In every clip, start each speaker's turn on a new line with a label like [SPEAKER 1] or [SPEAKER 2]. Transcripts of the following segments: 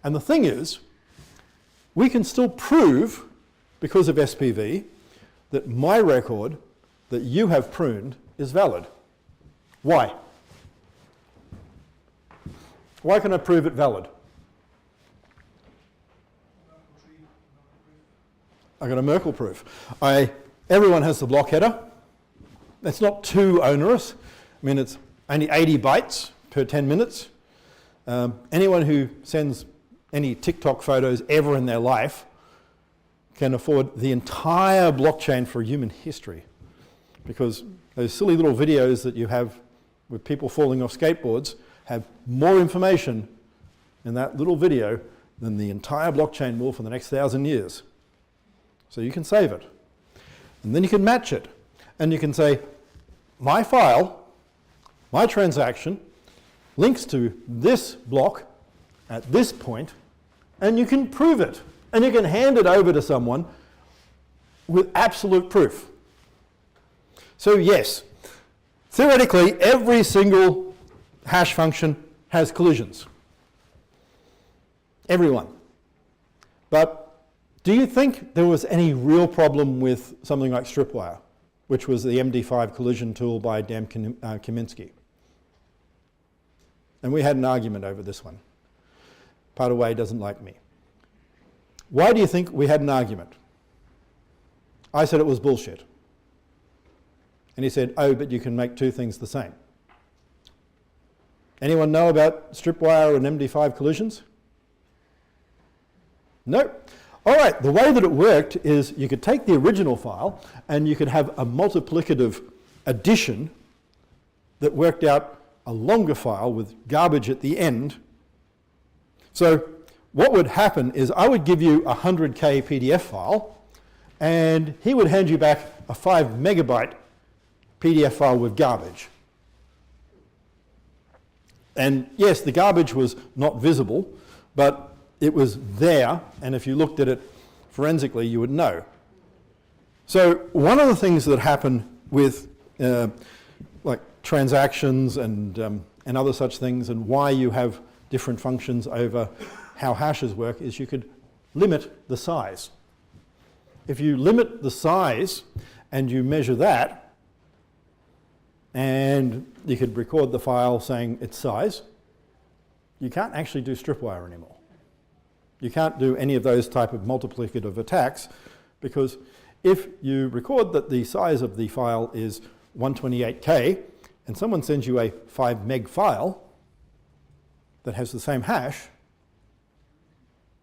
[SPEAKER 1] And the thing is, we can still prove, because of SPV, that my record that you have pruned is valid. Why? Why can I prove it valid? I got a Merkle proof. Everyone has the block header. It's not too onerous. I mean, it's only 80 bytes per 10 minutes. Anyone who sends any TikTok photos ever in their life can afford the entire blockchain for human history, because those silly little videos that you have with people falling off skateboards have more information in that little video than the entire blockchain will for the next 1,000 years. So you can save it. And then you can match it. And you can say, my file, my transaction, links to this block at this point, and you can prove it. And you can hand it over to someone with absolute proof. So yes, theoretically, every single hash function has collisions. Everyone. But do you think there was any real problem with something like Stripwire, which was the MD5 collision tool by Dan Kaminsky? And we had an argument over this one. Partaway doesn't like me. Why do you think we had an argument? I said it was bullshit. And he said, oh, but you can make two things the same. Anyone know about Stripwire and MD5 collisions? No. All right, the way that it worked is you could take the original file and you could have a multiplicative addition that worked out a longer file with garbage at the end. So what would happen is I would give you a 100K PDF file and he would hand you back a 5 megabyte PDF file with garbage. And yes, the garbage was not visible, but it was there, and if you looked at it forensically, you would know. So one of the things that happen with like transactions and other such things, and why you have different functions over how hashes work, is you could limit the size. If you limit the size and you measure that, and you could record the file saying its size, you can't actually do Stripwire anymore. You can't do any of those type of multiplicative attacks, because if you record that the size of the file is 128K and someone sends you a 5 meg file that has the same hash,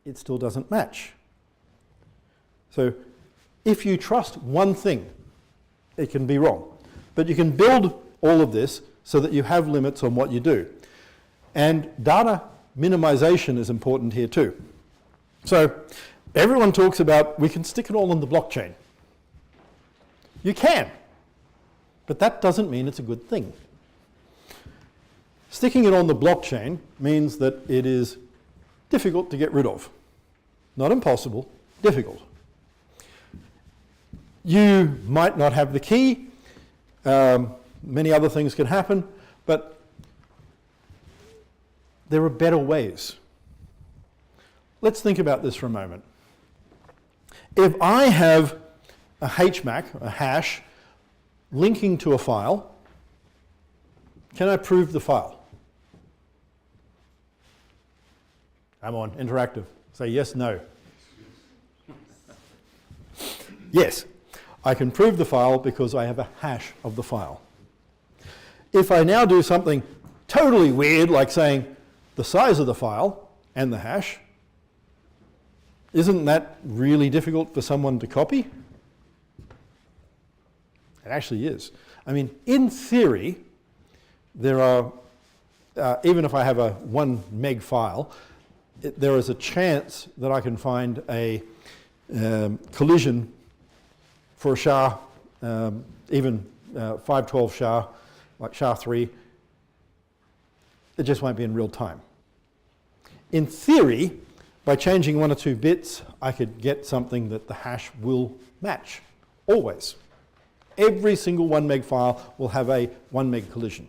[SPEAKER 1] it still doesn't match. So if you trust one thing, it can be wrong. But you can build all of this so that you have limits on what you do. And data minimization is important here too. So everyone talks about we can stick it all on the blockchain. You can, but that doesn't mean it's a good thing. Sticking it on the blockchain means that it is difficult to get rid of. Not impossible, difficult. You might not have the key. Many other things can happen, but there are better ways. Let's think about this for a moment. If I have a HMAC, a hash, linking to a file, can I prove the file? Come on, interactive. Say yes, no. Yes, I can prove the file because I have a hash of the file. If I now do something totally weird, like saying the size of the file and the hash, isn't that really difficult for someone to copy? It actually is. I mean, in theory, there are, even if I have a 1 meg file, there is a chance that I can find a collision for a SHA, even 512 SHA, like SHA-3. It just won't be in real time. In theory, by changing 1 or 2 bits, I could get something that the hash will match, always. Every single 1 meg file will have a 1 meg collision.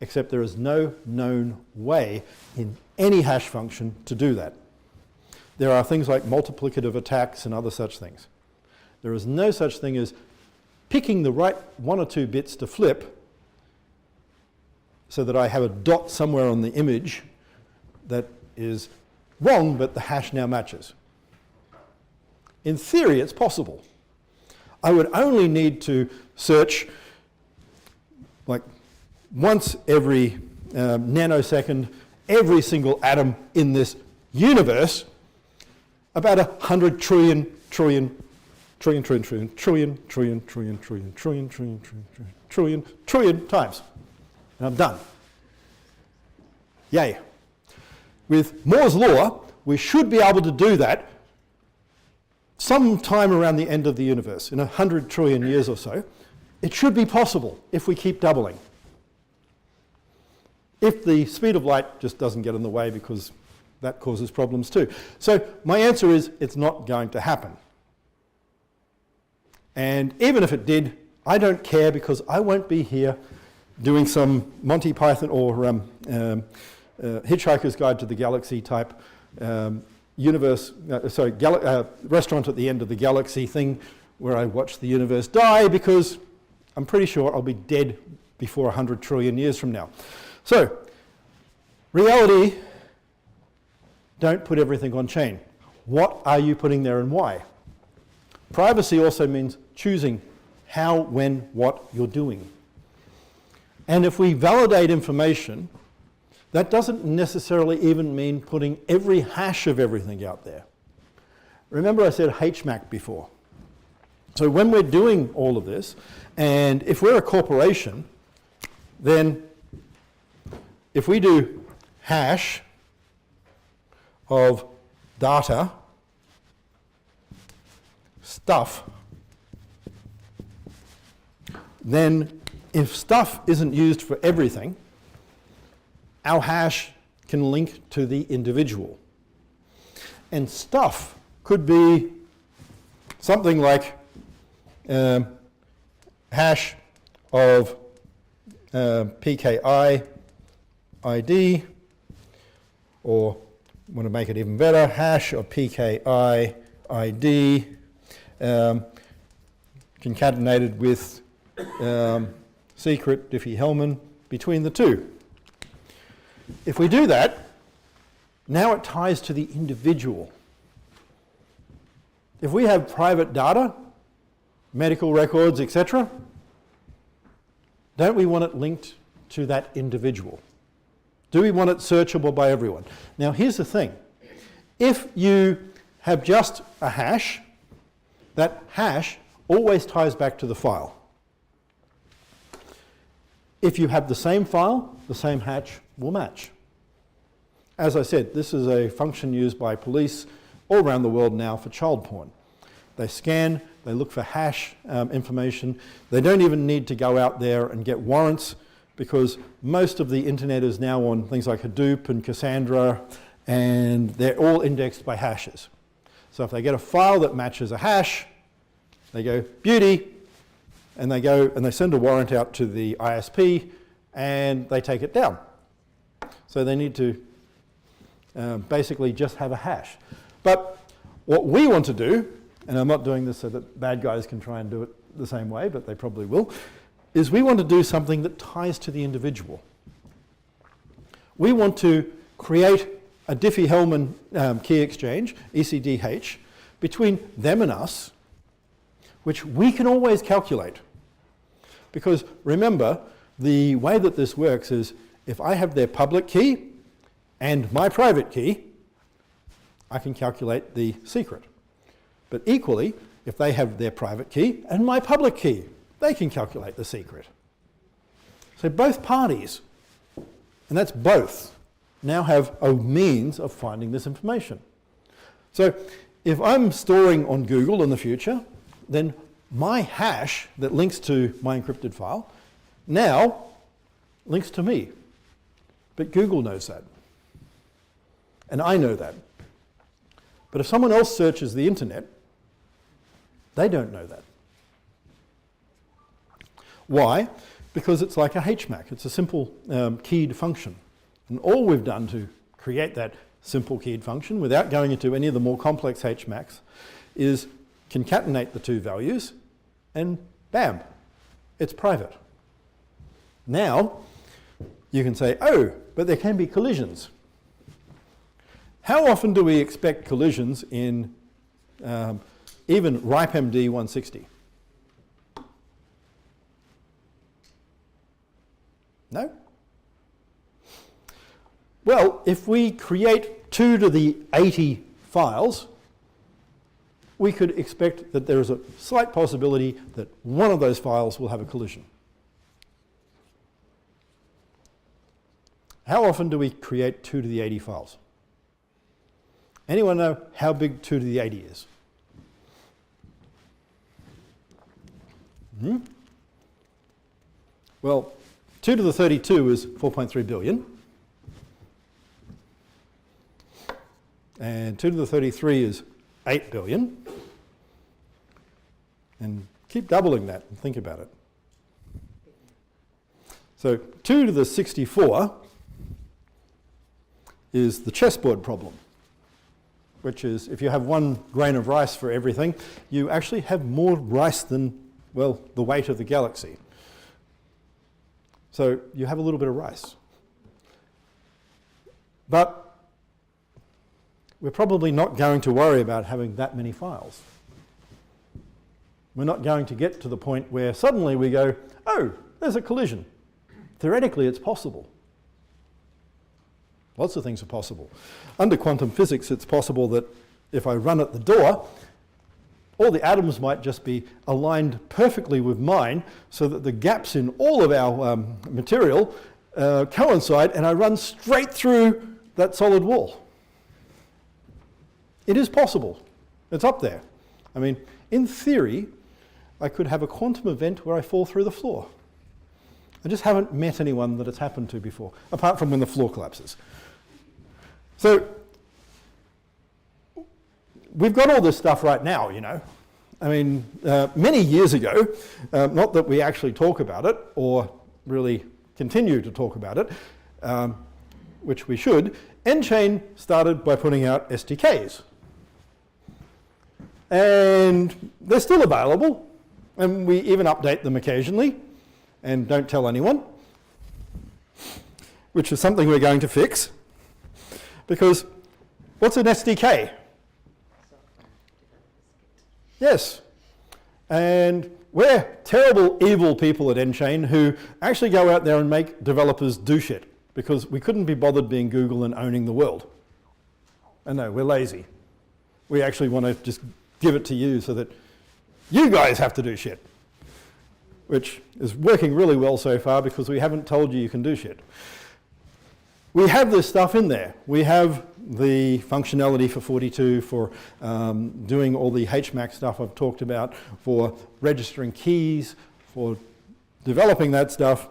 [SPEAKER 1] except there is no known way in any hash function to do that. There are things like multiplicative attacks and other such things. There is no such thing as picking the right 1 or 2 bits to flip so that I have a dot somewhere on the image that is wrong, but the hash now matches. In theory, it's possible. I would only need to search like once every nanosecond every single atom in this universe about 100 trillion times. And I'm done. Yay. With Moore's law, we should be able to do that sometime around the end of the universe, in 100 trillion years or so. It should be possible if we keep doubling. If the speed of light just doesn't get in the way, because that causes problems too. So my answer is it's not going to happen. And even if it did, I don't care, because I won't be here doing some Monty Python or Hitchhiker's Guide to the Galaxy type restaurant at the end of the galaxy thing where I watch the universe die, because I'm pretty sure I'll be dead before 100 trillion years from now. So, reality, don't put everything on chain. What are you putting there and why? Privacy also means choosing how, when, what you're doing. And if we validate information, that doesn't necessarily even mean putting every hash of everything out there. Remember I said HMAC before. So when we're doing all of this, and if we're a corporation, then if we do hash of data, stuff, then if stuff isn't used for everything, our hash can link to the individual. And stuff could be something like hash of PKI ID, or want to make it even better, hash of PKI ID concatenated with secret Diffie-Hellman between the two. If we do that, now it ties to the individual. If we have private data, medical records, etc., don't we want it linked to that individual? Do we want it searchable by everyone? Now here's the thing. If you have just a hash, that hash always ties back to the file. If you have the same file, the same hash will match. As I said, this is a function used by police all around the world now for child porn. They scan, they look for hash information. They don't even need to go out there and get warrants, because most of the internet is now on things like Hadoop and Cassandra, and they're all indexed by hashes. So if they get a file that matches a hash, they go, beauty, and they go and they send a warrant out to the ISP, and they take it down. So they need to basically just have a hash. But what we want to do, and I'm not doing this so that bad guys can try and do it the same way, but they probably will, is we want to do something that ties to the individual. We want to create a Diffie-Hellman key exchange, ECDH, between them and us, which we can always calculate. Because remember, the way that this works is if I have their public key and my private key, I can calculate the secret. But equally, if they have their private key and my public key, they can calculate the secret. So both parties, and that's both, now have a means of finding this information. So if I'm storing on Google in the future, then my hash that links to my encrypted file now links to me. But Google knows that. And I know that. But if someone else searches the internet, they don't know that. Why? because it's like a HMAC. It's a simple keyed function. And all we've done to create that simple keyed function, without going into any of the more complex HMACs, is concatenate the two values, and bam, it's private. Now, you can say, oh, but there can be collisions. How often do we expect collisions in even RIPE-MD 160? No? Well, if we create 2 to the 80 files, we could expect that there is a slight possibility that one of those files will have a collision. How often do we create 2 to the 80 files? Anyone know how big 2 to the 80 is? Well, 2 to the 32 is 4.3 billion. And 2 to the 33 is 8 billion. And keep doubling that and think about it. So 2 to the 64 is the chessboard problem, which is if you have 1 grain of rice for everything, you actually have more rice than, well, the weight of the galaxy. So you have a little bit of rice. But we're probably not going to worry about having that many files. We're not going to get to the point where suddenly we go, oh, there's a collision. Theoretically, it's possible. Lots of things are possible. Under quantum physics, it's possible that if I run at the door, all the atoms might just be aligned perfectly with mine so that the gaps in all of our material coincide, and I run straight through that solid wall. It is possible. It's up there. I mean, in theory, I could have a quantum event where I fall through the floor. I just haven't met anyone that it's happened to before, apart from when the floor collapses. So, we've got all this stuff right now, you know. I mean, many years ago, not that we actually talk about it or really continue to talk about it, which we should, nChain started by putting out SDKs. And they're still available, and we even update them occasionally, and don't tell anyone, which is something we're going to fix. Because what's an SDK? Yes. And we're terrible, evil people at nChain who actually go out there and make developers do shit, because we couldn't be bothered being Google and owning the world. And no, we're lazy. We actually want to just give it to you so that you guys have to do shit, which is working really well so far because we haven't told you can do shit. We have this stuff in there. We have the functionality for 42 for doing all the HMAC stuff I've talked about, for registering keys, for developing that stuff.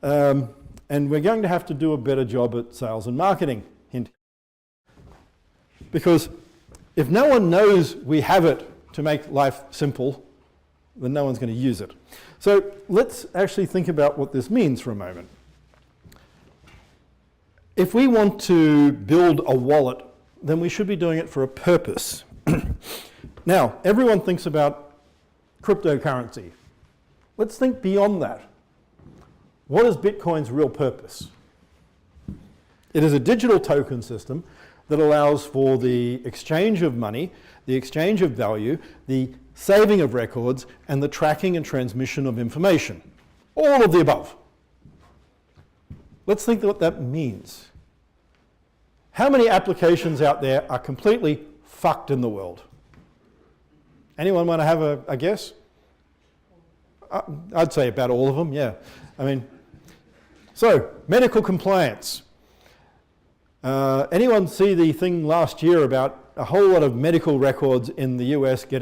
[SPEAKER 1] And we're going to have to do a better job at sales and marketing. Hint. Because if no one knows we have it to make life simple, then no one's going to use it. So let's actually think about what this means for a moment. If we want to build a wallet, then we should be doing it for a purpose. Now, everyone thinks about cryptocurrency. Let's think beyond that. What is Bitcoin's real purpose? It is a digital token system that allows for the exchange of money, the exchange of value, the saving of records, and the tracking and transmission of information. All of the above. Let's think what that means. How many applications out there are completely fucked in the world? Anyone want to have a guess? I'd say about all of them, yeah. I mean, so medical compliance. Anyone see the thing last year about a whole lot of medical records in the US getting